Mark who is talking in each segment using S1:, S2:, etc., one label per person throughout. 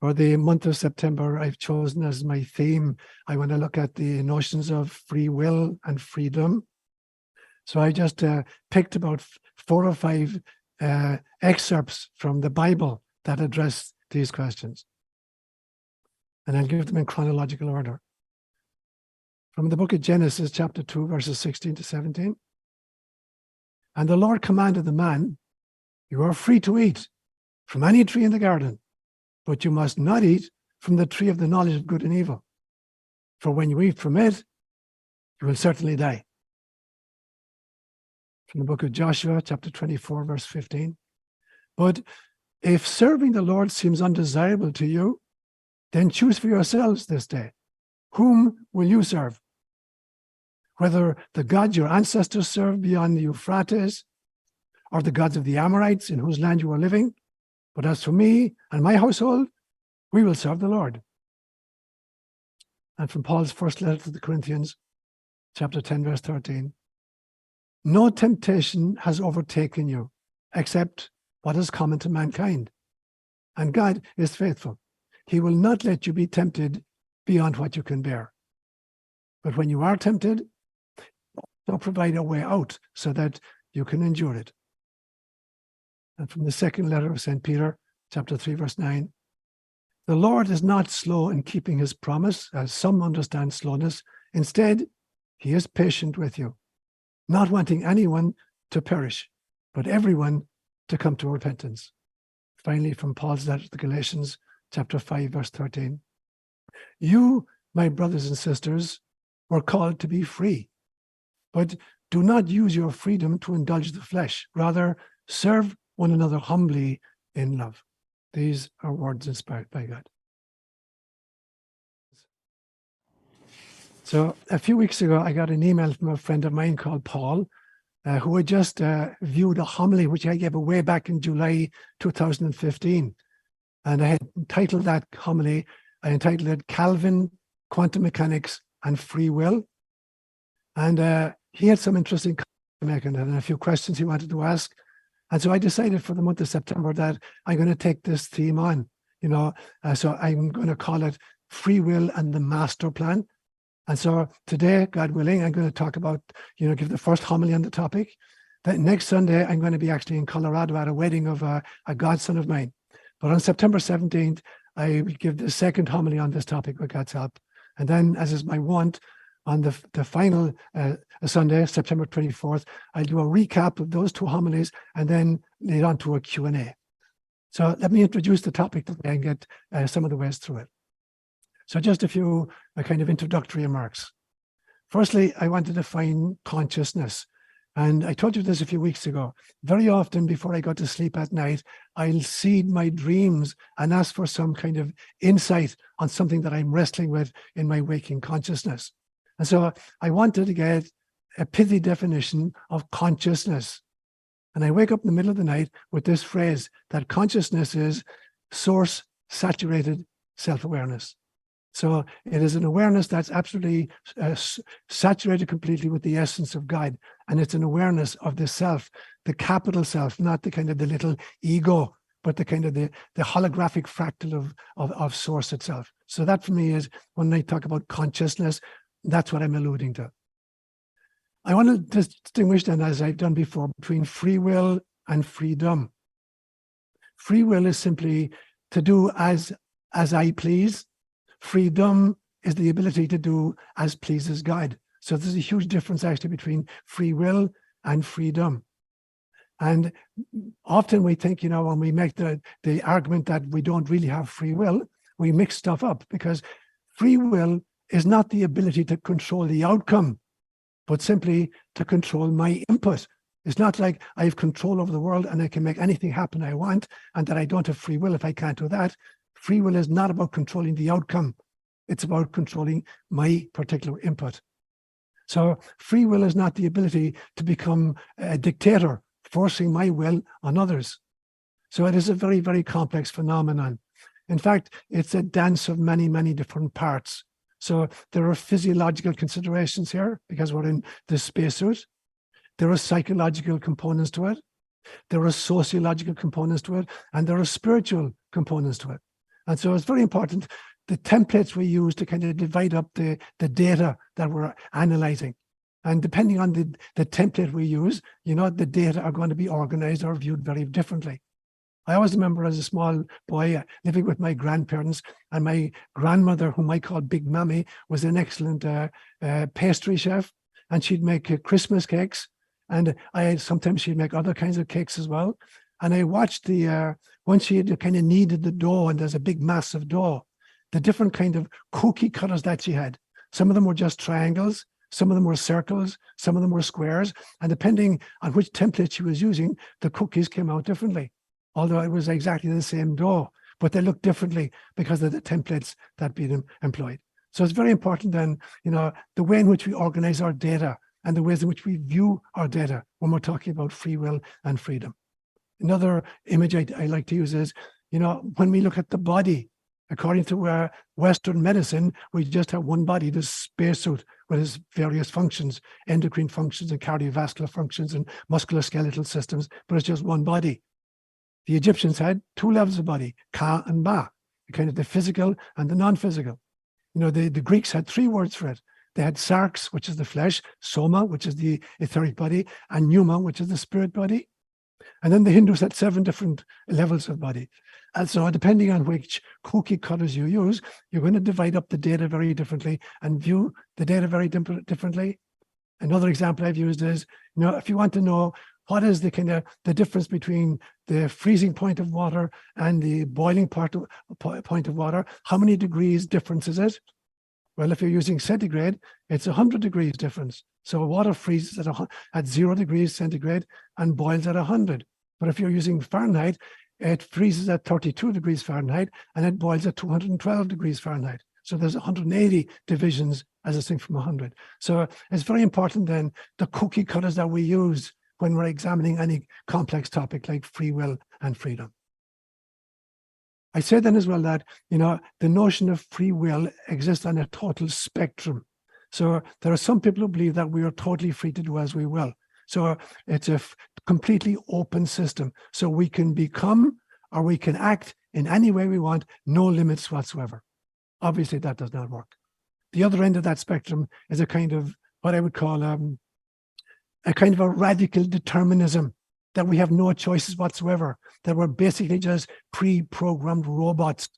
S1: For the month of September, I've chosen as my theme, I want to look at the notions of free will and freedom. So I just picked about 4 or 5 excerpts from the Bible that address these questions. And I'll give them in chronological order. From the book of Genesis, chapter 2, verses 16 to 17. And the Lord commanded the man, you are free to eat from any tree in the garden, but you must not eat from the tree of the knowledge of good and evil. For when you eat from it, you will certainly die. From the book of Joshua, chapter 24, verse 15. But if serving the Lord seems undesirable to you, then choose for yourselves this day, whom will you serve? Whether the gods your ancestors served beyond the Euphrates, or the gods of the Amorites in whose land you are living. But as for me and my household, we will serve the Lord. And from Paul's first letter to the Corinthians, chapter 10, verse 13. No temptation has overtaken you, except what is common to mankind. And God is faithful. He will not let you be tempted beyond what you can bear. But when you are tempted, he'll provide a way out so that you can endure it. And from the second letter of St. Peter, chapter 3, verse 9, the Lord is not slow in keeping his promise, as some understand slowness. Instead, he is patient with you, not wanting anyone to perish, but everyone to come to repentance. Finally, from Paul's letter to the Galatians, chapter 5, verse 13. You, my brothers and sisters, were called to be free, but do not use your freedom to indulge the flesh. Rather, serve one another humbly in love. These are words inspired by God. So a few weeks ago, I got an email from a friend of mine called Paul, who had just viewed a homily which I gave away back in July 2015. And I had entitled that homily, I entitled it Calvin, Quantum Mechanics, and Free Will. And he had some interesting comments and a few questions he wanted to ask. And so I decided for the month of September that I'm going to take this theme on, so I'm going to call it Free Will and the Master Plan. And so today, God willing, I'm going to talk about, give the first homily on the topic. Then next Sunday, I'm going to be actually in Colorado at a wedding of a godson of mine. But on September 17th, I will give the second homily on this topic with God's help. And then, as is my wont, on the final Sunday, September 24th, I'll do a recap of those 2 homilies and then lead on to a Q&A. So let me introduce the topic today and get some of the ways through it. So just a few kind of introductory remarks. Firstly, I want to define consciousness. And I told you this a few weeks ago. Very often before I go to sleep at night, I'll seed my dreams and ask for some kind of insight on something that I'm wrestling with in my waking consciousness. And so I wanted to get a pithy definition of consciousness. And I wake up in the middle of the night with this phrase that consciousness is source-saturated self-awareness. So it is an awareness that's absolutely saturated completely with the essence of God. And it's an awareness of the self, the capital self, not the kind of the little ego, but the kind of the holographic fractal of source itself. So that for me is, when I talk about consciousness, that's what I'm alluding to. I want to distinguish then, as I've done before, between free will and freedom. Free will is simply to do as I please. Freedom is the ability to do as pleases God. So there's a huge difference actually between free will and freedom. And often we think, when we make the argument that we don't really have free will, we mix stuff up, because free will is not the ability to control the outcome, but simply to control my input. It's not like I have control over the world and I can make anything happen I want, and that I don't have free will if I can't do that. Free will is not about controlling the outcome. It's about controlling my particular input. So free will is not the ability to become a dictator, forcing my will on others. So it is a very, very complex phenomenon. In fact, it's a dance of many, many different parts. So there are physiological considerations here, because we're in this spacesuit. There are psychological components to it. There are sociological components to it. And there are spiritual components to it. And so it's very important, the templates we use to kind of divide up the data that we're analyzing. And depending on the template we use, you know, the data are going to be organized or viewed very differently. I always remember as a small boy living with my grandparents, and my grandmother, whom I called Big Mammy, was an excellent pastry chef, and she'd make Christmas cakes. And sometimes she'd make other kinds of cakes as well. And I watched when she had kind of kneaded the dough, and there's a big mass of dough, the different kind of cookie cutters that she had. Some of them were just triangles, some of them were circles, some of them were squares. And depending on which template she was using, the cookies came out differently. Although it was exactly the same dough, but they looked differently because of the templates that been employed. So it's very important then, you know, the way in which we organize our data and the ways in which we view our data when we're talking about free will and freedom. Another image I like to use is, you know, when we look at the body, according to Western medicine, we just have one body, this spacesuit with its various functions, endocrine functions and cardiovascular functions and musculoskeletal systems, but it's just one body. The Egyptians had two levels of body, Ka and Ba, kind of the physical and the non-physical. You know, the Greeks had three words for it. They had sarx, which is the flesh, soma, which is the etheric body, and pneuma, which is the spirit body. And then the Hindus had 7 different levels of body. And so depending on which cookie cutters you use, you're going to divide up the data very differently and view the data very differently. Another example I've used is, you know, if you want to know what is the difference between the freezing point of water and the boiling point of water, how many degrees difference is it? Well, if you're using centigrade, it's 100 degrees difference. So water freezes at 0 degrees centigrade and boils at 100. But if you're using Fahrenheit, it freezes at 32 degrees Fahrenheit and it boils at 212 degrees Fahrenheit. So there's 180 divisions as distinct from 100. So it's very important then, the cookie cutters that we use when we're examining any complex topic like free will and freedom. I say then as well that, you know, the notion of free will exists on a total spectrum. So there are some people who believe that we are totally free to do as we will. So it's a completely open system. So we can become or we can act in any way we want, no limits whatsoever. Obviously, that does not work. The other end of that spectrum is a kind of what I would call a kind of a radical determinism, that we have no choices whatsoever, that we're basically just pre-programmed robots.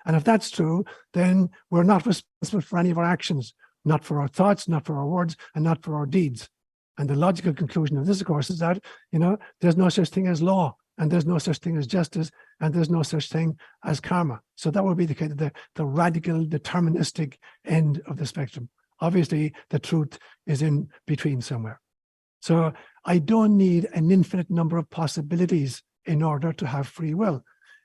S1: And if that's true, then we're not responsible for any of our actions, not for our thoughts, not for our words, and not for our deeds. And the logical conclusion of this, of course, is that, you know, there's no such thing as law, and there's no such thing as justice, and there's no such thing as karma. So that would be the kind of the radical deterministic end of the spectrum. Obviously, the truth is in between somewhere. So I don't need an infinite number of possibilities in order to have free will.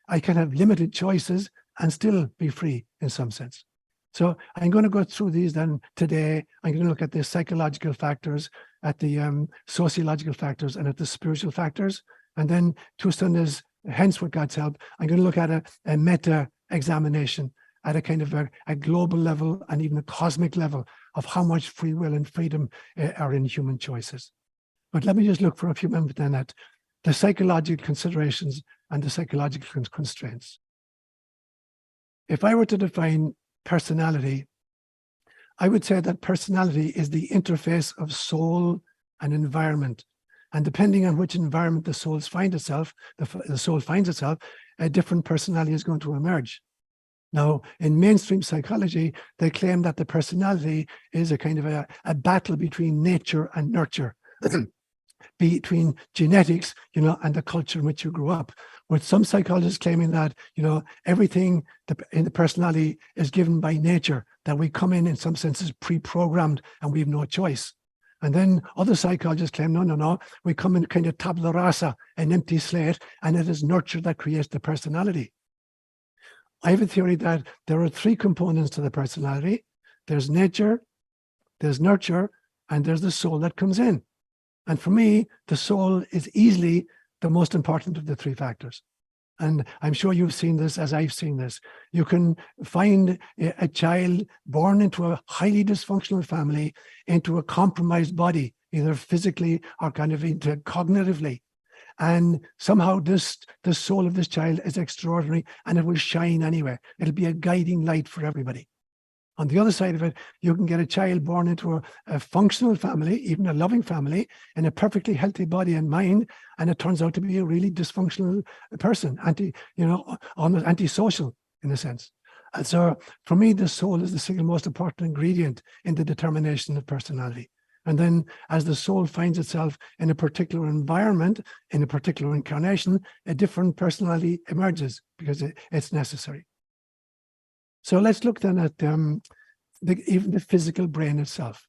S1: I can have limited choices and still be free in some sense. So I'm going to go through these then today. I'm going to look at the psychological factors, at the sociological factors, and at the spiritual factors. And then to Sundays, hence with God's help, I'm going to look at a meta examination at a kind of a global level and even a cosmic level of how much free will and freedom are in human choices. But let me just look for a few minutes then at the psychological considerations and the psychological constraints. If I were to define personality, I would say that personality is the interface of soul and environment. And depending on which environment the soul finds itself, a different personality is going to emerge. Now, in mainstream psychology, they claim that the personality is a kind of a battle between nature and nurture, between genetics, you know, and the culture in which you grew up. With some psychologists claiming that, you know, everything in the personality is given by nature, that we come in some senses pre-programmed and we have no choice. And then other psychologists claim, no, we come in kind of tabula rasa, an empty slate, and it is nurture that creates the personality. I have a theory that there are 3 components to the personality. There's nature, there's nurture, and there's the soul that comes in. And for me, the soul is easily the most important of the 3 factors. And I'm sure you've seen this as I've seen this. You can find a child born into a highly dysfunctional family, into a compromised body, either physically or kind of into cognitively. And somehow the soul of this child is extraordinary, and it will shine anyway. It'll be a guiding light for everybody. On the other side of it, you can get a child born into a functional family, even a loving family, in a perfectly healthy body and mind, and it turns out to be a really dysfunctional person, almost antisocial in a sense. And so for me, the soul is the single most important ingredient in the determination of personality. And then as the soul finds itself in a particular environment, in a particular incarnation, a different personality emerges because it's necessary. So let's look then at even the physical brain itself.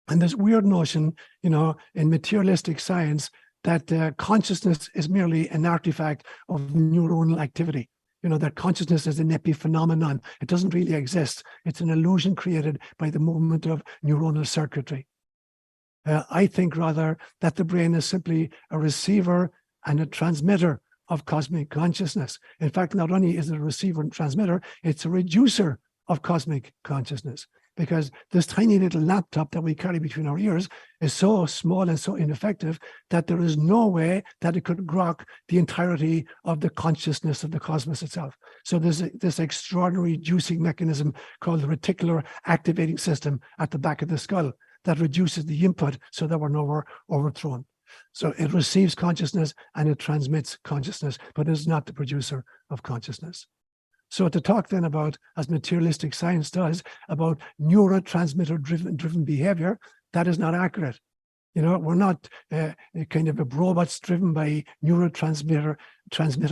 S1: And this weird notion, in materialistic science, that consciousness is merely an artifact of neuronal activity. That consciousness is an epiphenomenon. It doesn't really exist. It's an illusion created by the movement of neuronal circuitry. I think rather that the brain is simply a receiver and a transmitter of cosmic consciousness. In fact, not only is it a receiver and transmitter, it's a reducer of cosmic consciousness, because this tiny little laptop that we carry between our ears is so small and so ineffective that there is no way that it could grok the entirety of the consciousness of the cosmos itself. So there's this extraordinary reducing mechanism called the reticular activating system at the back of the skull that reduces the input so that we're never overthrown. So it receives consciousness and it transmits consciousness, but is not the producer of consciousness. So to talk then about, as materialistic science does, about neurotransmitter driven behavior, that is not accurate. We're not kind of a robots driven by transmitter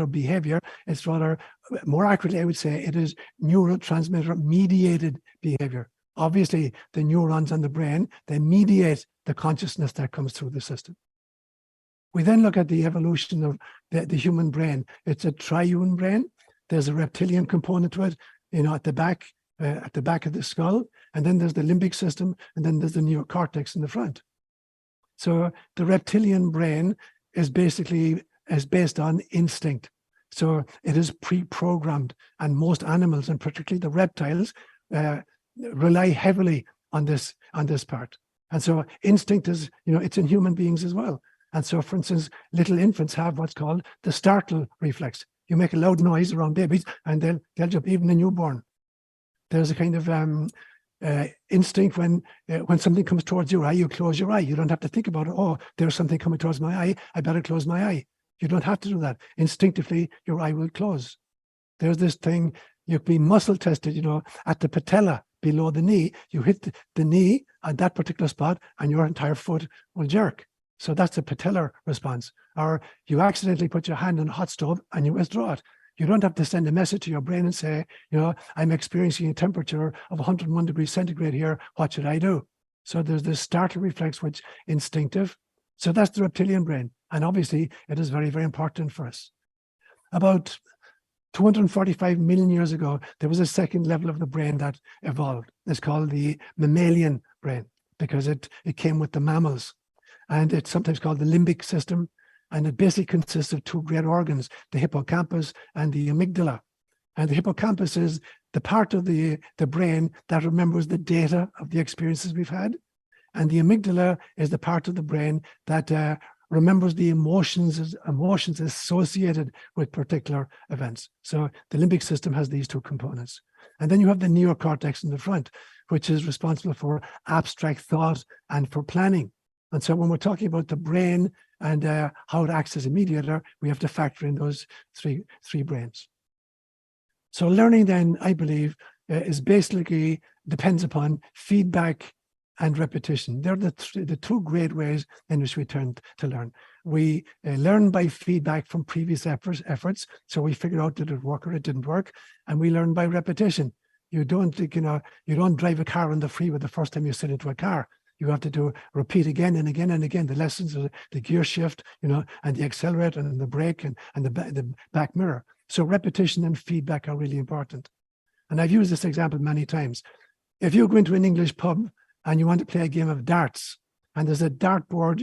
S1: behavior. It's rather, more accurately, I would say, it is neurotransmitter mediated behavior. Obviously, the neurons and the brain, they mediate the consciousness that comes through the system. We then look at the evolution of the human brain. It's a triune brain. There's a reptilian component to it, at the back of the skull, and then there's the limbic system, and then there's the neocortex in the front. So the reptilian brain is based on instinct. So it is pre-programmed, and most animals, and particularly the reptiles, rely heavily on this part. And so instinct is, it's in human beings as well. And so, for instance, little infants have what's called the startle reflex. You make a loud noise around babies and they'll jump, even a newborn. There's a kind of instinct when something comes towards your eye, you close your eye. You don't have to think about it. Oh, there's something coming towards my eye. I better close my eye. You don't have to do that. Instinctively, your eye will close. There's this thing, you can be muscle tested, at the patella below the knee. You hit the knee at that particular spot and your entire foot will jerk. So that's a patellar response. Or you accidentally put your hand on a hot stove and you withdraw it. You don't have to send a message to your brain and say, I'm experiencing a temperature of 101 degrees centigrade here. What should I do? So there's this startle reflex, which instinctive. So that's the reptilian brain. And obviously it is very, very important for us. About 245 million years ago, there was a second level of the brain that evolved. It's called the mammalian brain because it came with the mammals. And it's sometimes called the limbic system. And it basically consists of two great organs, the hippocampus and the amygdala. And the hippocampus is the part of the brain that remembers the data of the experiences we've had. And the amygdala is the part of the brain that remembers the emotions associated with particular events. So the limbic system has these two components. And then you have the neocortex in the front, which is responsible for abstract thought and for planning. And so when we're talking about the brain and how it acts as a mediator, we have to factor in those three brains. So learning then, I believe, is basically depends upon feedback and repetition. They're the two great ways in which we turn to learn. We learn by feedback from previous efforts. So we figure out, did it work or it didn't work? And we learn by repetition. You don't drive a car on the freeway the first time you sit into a car. You have to repeat again and again and again the lessons of the gear shift, and the accelerator and the brake and the back mirror. So repetition and feedback are really important. And I've used this example many times. If you go into an English pub and you want to play a game of darts, and there's a dartboard,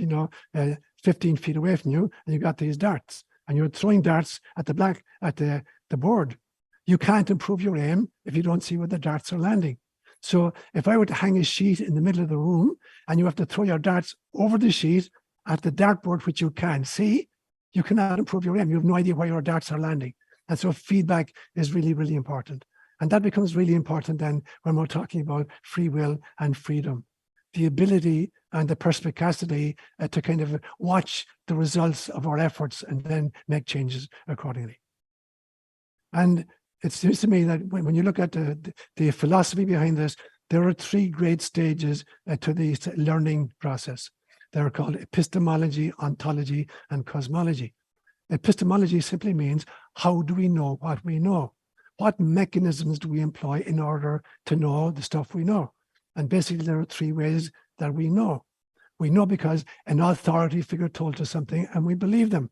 S1: 15 feet away from you, and you've got these darts, and you're throwing darts at the board, you can't improve your aim if you don't see where the darts are landing. So if I were to hang a sheet in the middle of the room and you have to throw your darts over the sheet at the dartboard, which you can see, you cannot improve your aim. You have no idea where your darts are landing. And so feedback is really, really important. And that becomes really important then when we're talking about free will and freedom. The ability and the perspicacity to kind of watch the results of our efforts and then make changes accordingly. And it seems to me that when you look at the philosophy behind this, there are three great stages to the learning process. They're called epistemology, ontology, and cosmology. Epistemology simply means, how do we know what we know? What mechanisms do we employ in order to know the stuff we know? And basically, there are three ways that we know. We know because an authority figure told us something and we believe them.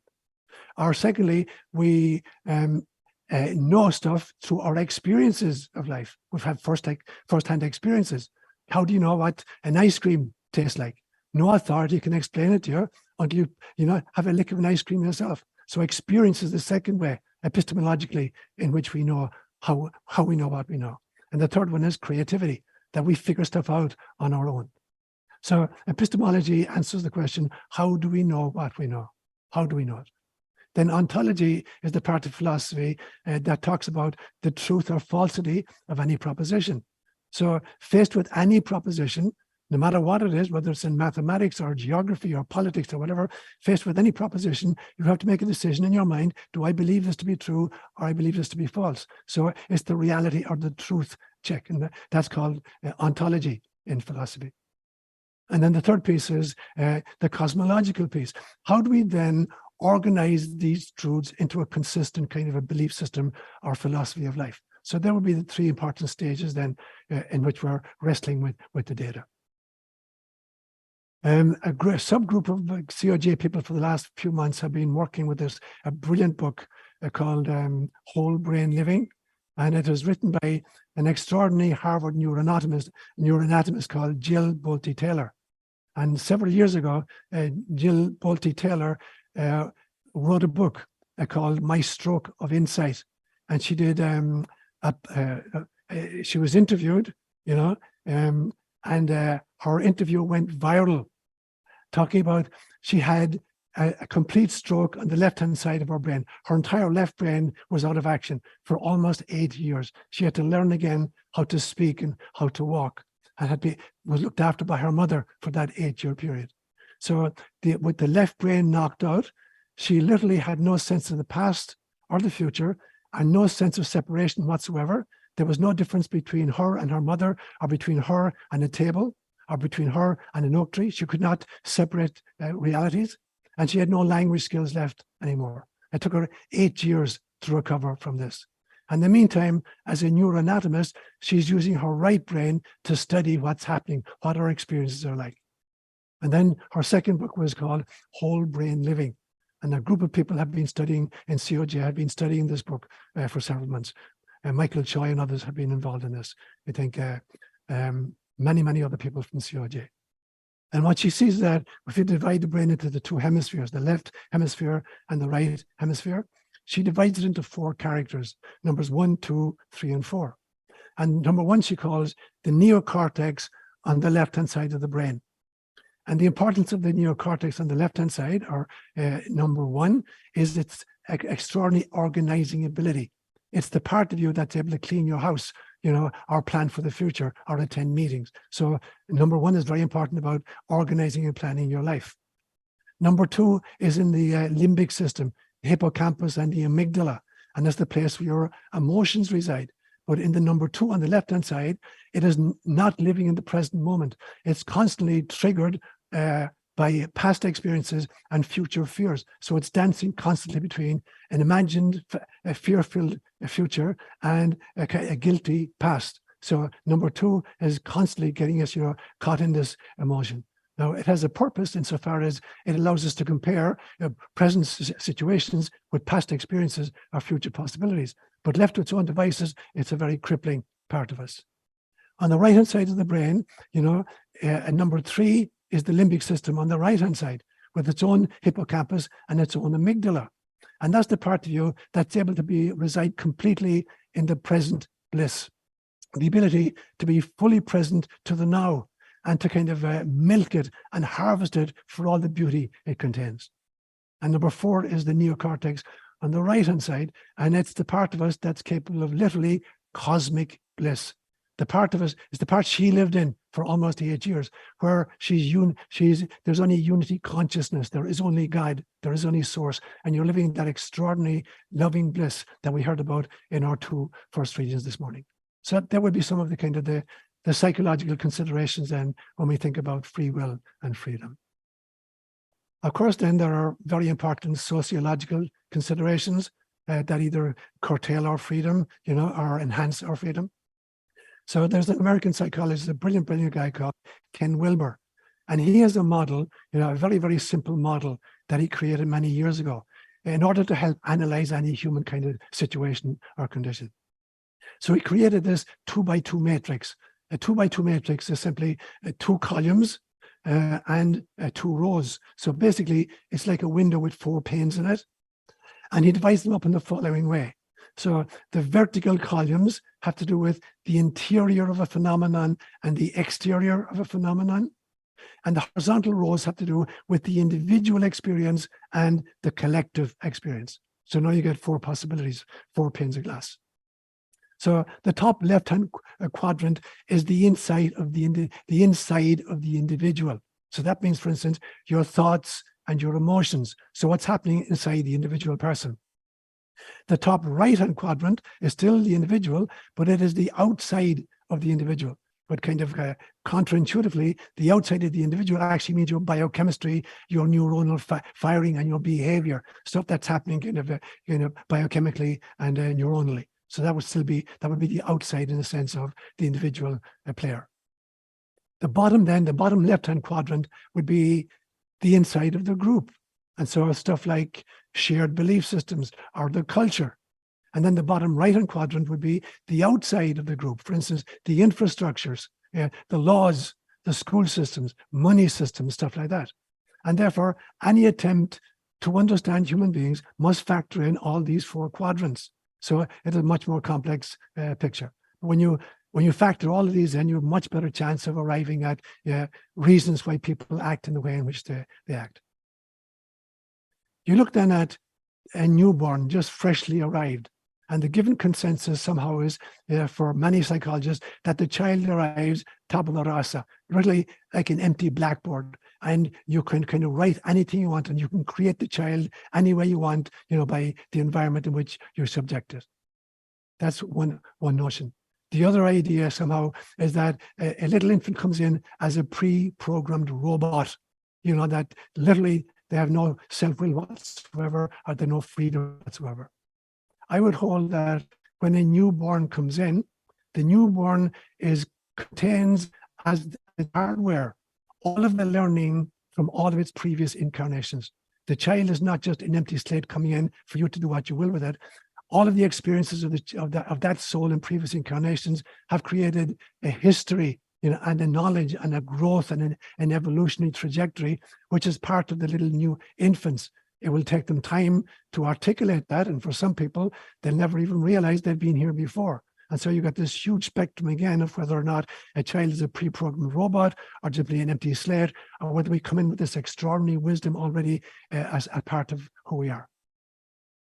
S1: Or secondly, we know stuff through our experiences of life. We've had first-hand experiences. How do you know what an ice cream tastes like? No authority can explain it to you until you have a lick of an ice cream yourself. So experience is the second way, epistemologically, in which we know how we know what we know. And the third one is creativity, that we figure stuff out on our own. So epistemology answers the question, how do we know what we know? How do we know it? Then ontology is the part of philosophy that talks about the truth or falsity of any proposition. So faced with any proposition, no matter what it is, whether it's in mathematics or geography or politics or whatever, faced with any proposition, you have to make a decision in your mind, do I believe this to be true or I believe this to be false? So it's the reality or the truth check, and that's called ontology in philosophy. And then the third piece is the cosmological piece. How do we then organize these truths into a consistent kind of a belief system or philosophy of life? So there would be the three important stages then in which we're wrestling with the data. A subgroup of COJ people for the last few months have been working with a brilliant book called Whole Brain Living. And it was written by an extraordinary Harvard neuroanatomist called Jill Bolte Taylor. And several years ago, Jill Bolte Taylor wrote a book called My Stroke of Insight. And she did, she was interviewed, and her interview went viral, talking about she had a complete stroke on the left-hand side of her brain. Her entire left brain was out of action for almost 8 years. She had to learn again how to speak and how to walk, and was looked after by her mother for that 8-year period. So with the left brain knocked out, she literally had no sense of the past or the future and no sense of separation whatsoever. There was no difference between her and her mother, or between her and a table, or between her and an oak tree. She could not separate realities, and she had no language skills left anymore. It took her 8 years to recover from this. In the meantime, as a neuroanatomist, she's using her right brain to study what's happening, what her experiences are like. And then her second book was called Whole Brain Living. And a group of people have been studying in COJ, have been studying this book for several months. Michael Choi and others have been involved in this. I think many other people from COJ. And what she sees is that if you divide the brain into the two hemispheres, the left hemisphere and the right hemisphere, she divides it into 4 characters, numbers 1, 2, 3, and 4. And number 1 she calls the neocortex on the left-hand side of the brain. And the importance of the neocortex on the left-hand side, or number 1, is its extraordinary organizing ability. It's the part of you that's able to clean your house, or plan for the future, or attend meetings. So number 1 is very important about organizing and planning your life. Number 2 is in the limbic system, the hippocampus and the amygdala, and that's the place where your emotions reside. But in the number 2 on the left-hand side, it is not living in the present moment. It's constantly triggered by past experiences and future fears. So it's dancing constantly between an imagined, fear-filled future and a guilty past. So number 2 is constantly getting us, caught in this emotion. Now, it has a purpose insofar as it allows us to compare present situations with past experiences or future possibilities. But left to its own devices, it's a very crippling part of us. On the right-hand side of the brain, number 3 is the limbic system on the right-hand side, with its own hippocampus and its own amygdala. And that's the part of you that's able to reside completely in the present bliss, the ability to be fully present to the now and to kind of milk it and harvest it for all the beauty it contains. And number 4 is the neocortex on the right-hand side. And it's the part of us that's capable of literally cosmic bliss. The part of us is the part she lived in for almost 8 years, where there's only unity consciousness. There is only God. There is only source. And you're living that extraordinary loving bliss that we heard about in our 2 first readings this morning. So that would be some of the kind of the psychological considerations then when we think about free will and freedom. Of course, then there are very important sociological considerations that either curtail our freedom, or enhance our freedom. So there's an American psychologist, a brilliant, brilliant guy called Ken Wilber. And he has a model, a very, very simple model that he created many years ago in order to help analyze any human kind of situation or condition. So he created this 2x2 matrix. A 2x2 matrix is simply 2 columns and 2 rows. So basically, it's like a window with 4 panes in it. And he divides them up in the following way. So the vertical columns have to do with the interior of a phenomenon and the exterior of a phenomenon. And the horizontal rows have to do with the individual experience and the collective experience. So now you get 4 possibilities, 4 panes of glass. So the top left-hand quadrant is the inside of the individual. So that means, for instance, your thoughts and your emotions. So what's happening inside the individual person. The top right-hand quadrant is still the individual, but it is the outside of the individual. But kind of counterintuitively, the outside of the individual actually means your biochemistry, your neuronal firing, and your behavior, stuff that's happening kind of biochemically and neuronally. So that would be the outside in the sense of the individual player. The bottom left-hand quadrant would be the inside of the group. And so stuff like shared belief systems or the culture. And then the bottom right-hand quadrant would be the outside of the group. For instance, the infrastructures, the laws, the school systems, money systems, stuff like that. And therefore, any attempt to understand human beings must factor in all these 4 quadrants. So it's a much more complex picture. When you factor all of these in, you have a much better chance of arriving at reasons why people act in the way in which they act. You look then at a newborn just freshly arrived, and the given consensus somehow is, for many psychologists, that the child arrives tabula rasa, really like an empty blackboard, and you can kind of write anything you want, and you can create the child any way you want, by the environment in which you're subjected. That's one notion. The other idea somehow is that a little infant comes in as a pre-programmed robot, that literally they have no self-will whatsoever, or they have no freedom whatsoever. I would hold that when a newborn comes in, the newborn contains as hardware all of the learning from all of its previous incarnations. The child is not just an empty slate coming in for you to do what you will with it. All of the experiences of that soul in previous incarnations have created a history, and a knowledge and a growth and an evolutionary trajectory, which is part of the little new infants. It will take them time to articulate that. And for some people, they'll never even realize they've been here before. And so you got this huge spectrum again of whether or not a child is a pre-programmed robot or simply an empty slate, or whether we come in with this extraordinary wisdom already as a part of who we are.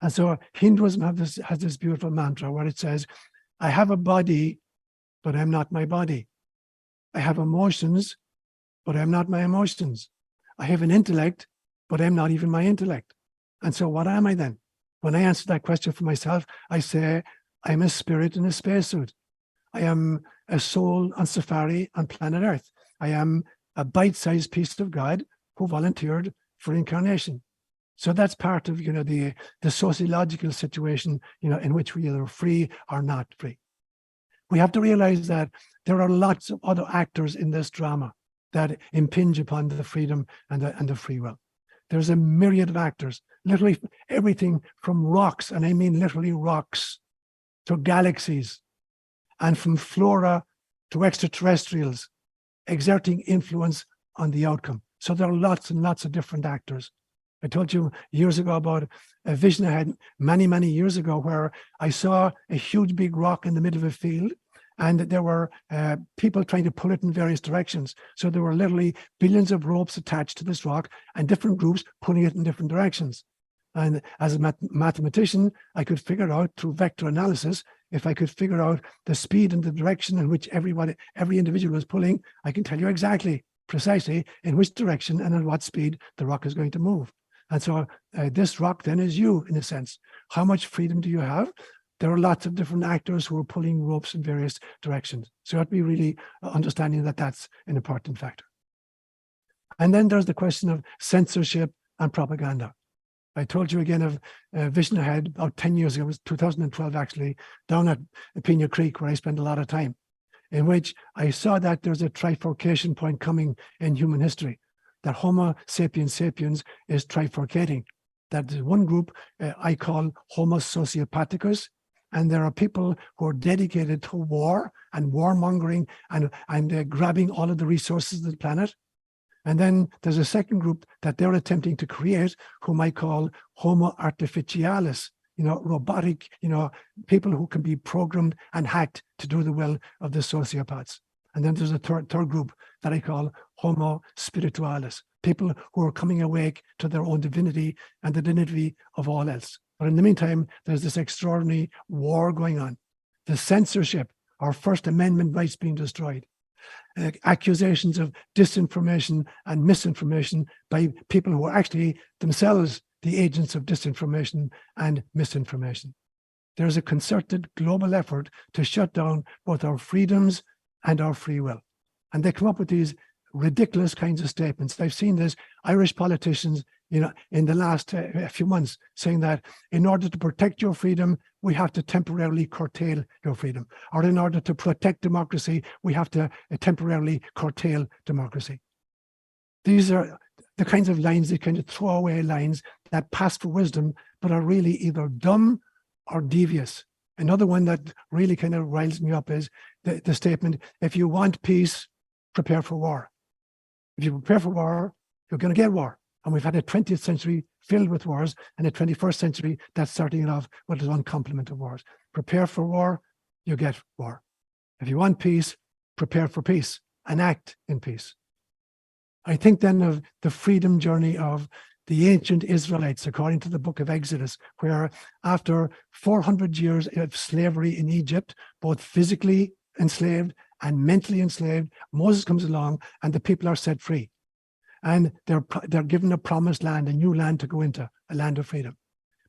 S1: And so Hinduism has this beautiful mantra where it says, I have a body, but I'm not my body. I have emotions, but I'm not my emotions. I have an intellect, but I'm not even my intellect. And so what am I then? When I answer that question for myself, I say, I'm a spirit in a spacesuit. I am a soul on safari on planet Earth. I am a bite-sized piece of God who volunteered for incarnation. So that's part of, the sociological situation, in which we are free or not free. We have to realize that there are lots of other actors in this drama that impinge upon the freedom and the free will. There's a myriad of actors, literally everything from rocks, and I mean literally rocks, to galaxies, and from flora to extraterrestrials, exerting influence on the outcome. So there are lots and lots of different actors. I told you years ago about a vision I had many, many years ago where I saw a huge big rock in the middle of a field, And there were people trying to pull it in various directions. So there were literally billions of ropes attached to this rock and different groups pulling it in different directions. And as a mathematician, I could figure out through vector analysis, if I could figure out the speed and the direction in which every individual was pulling, I can tell you exactly, precisely in which direction and at what speed the rock is going to move. And so this rock then is you, in a sense. How much freedom do you have? There are lots of different actors who are pulling ropes in various directions. So you have to be really understanding that that's an important factor. And then there's the question of censorship and propaganda. I told you again of a vision I had about 10 years ago, it was 2012 actually, down at Pena Creek, where I spent a lot of time, in which I saw that there's a trifurcation point coming in human history, that Homo sapiens sapiens is trifurcating. That there's one group I call Homo sociopathicus, and there are people who are dedicated to war and warmongering and grabbing all of the resources of the planet. And then there's a second group that they're attempting to create, whom I call Homo artificialis, robotic, people who can be programmed and hacked to do the will of the sociopaths. And then there's a third group that I call Homo spiritualis, people who are coming awake to their own divinity and the divinity of all else. But in the meantime, there's this extraordinary war going on. The censorship, our First Amendment rights being destroyed. Accusations of disinformation and misinformation by people who are actually themselves the agents of disinformation and misinformation. There's a concerted global effort to shut down both our freedoms and our free will. And they come up with these ridiculous kinds of statements. I've seen this Irish politicians, in the last few months saying that in order to protect your freedom, we have to temporarily curtail your freedom. Or in order to protect democracy, we have to temporarily curtail democracy. These are the kinds of lines, the kind of throwaway lines that pass for wisdom, but are really either dumb or devious. Another one that really kind of riles me up is the statement, if you want peace, prepare for war. If you prepare for war, you're going to get war. And we've had a 20th century filled with wars and a 21st century that's starting it off with its own complement of wars. Prepare for war, you get war. If you want peace, prepare for peace and act in peace. I think then of the freedom journey of the ancient Israelites, according to the book of Exodus, where after 400 years of slavery in Egypt, both physically enslaved and mentally enslaved, Moses comes along and the people are set free. And they're given a promised land, a new land to go into, a land of freedom.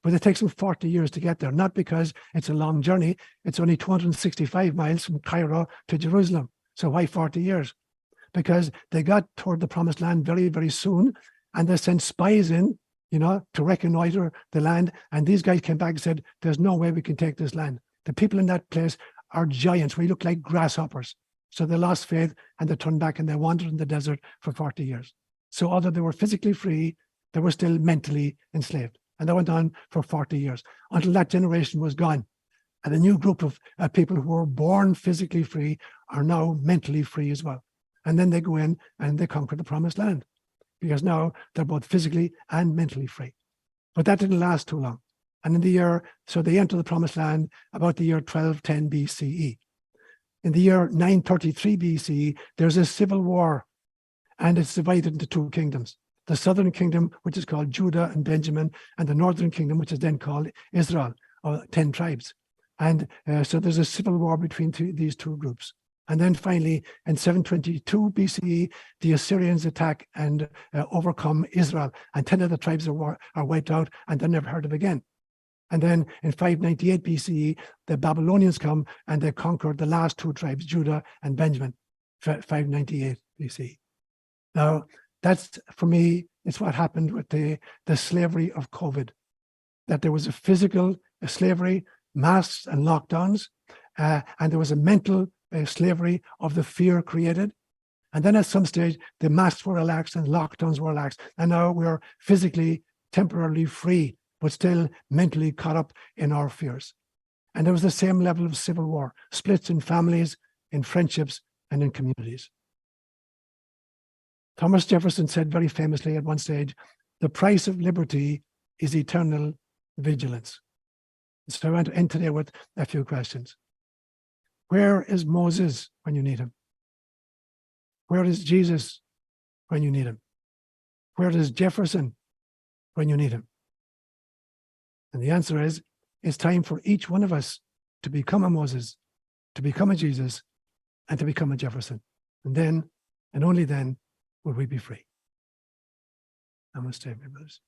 S1: But it takes them 40 years to get there, not because it's a long journey. It's only 265 miles from Cairo to Jerusalem. So why 40 years? Because they got toward the promised land very, very soon, and they sent spies in, to reconnoiter the land. And these guys came back and said, there's no way we can take this land. The people in that place are giants. We look like grasshoppers. So they lost faith and they turned back and they wandered in the desert for 40 years. So although they were physically free, they were still mentally enslaved. And that went on for 40 years until that generation was gone. And a new group of people who were born physically free are now mentally free as well. And then they go in and they conquer the promised land because now they're both physically and mentally free. But that didn't last too long. And so they enter the promised land about the year 1210 BCE. In the year 933 BCE, there's a civil war. And it's divided into two kingdoms, the southern kingdom, which is called Judah and Benjamin, and the northern kingdom, which is then called Israel, or 10 tribes. And so there's a civil war between these two groups. And then finally, in 722 BCE, the Assyrians attack and overcome Israel, and 10 of the tribes are wiped out, and they're never heard of again. And then in 598 BCE, the Babylonians come and they conquer the last two tribes, Judah and Benjamin, 598 BCE. Now, that's, for me, it's what happened with the slavery of COVID, that there was a physical slavery, masks and lockdowns, and there was a mental slavery of the fear created. And then at some stage, the masks were relaxed and lockdowns were relaxed. And now we're physically, temporarily free, but still mentally caught up in our fears. And there was the same level of civil war, splits in families, in friendships, and in communities. Thomas Jefferson said very famously at one stage, the price of liberty is eternal vigilance. So I want to end today with a few questions. Where is Moses when you need him? Where is Jesus when you need him? Where is Jefferson when you need him? And the answer is, it's time for each one of us to become a Moses, to become a Jesus, and to become a Jefferson. And then, and only then, will we be free. Namaste, my brothers.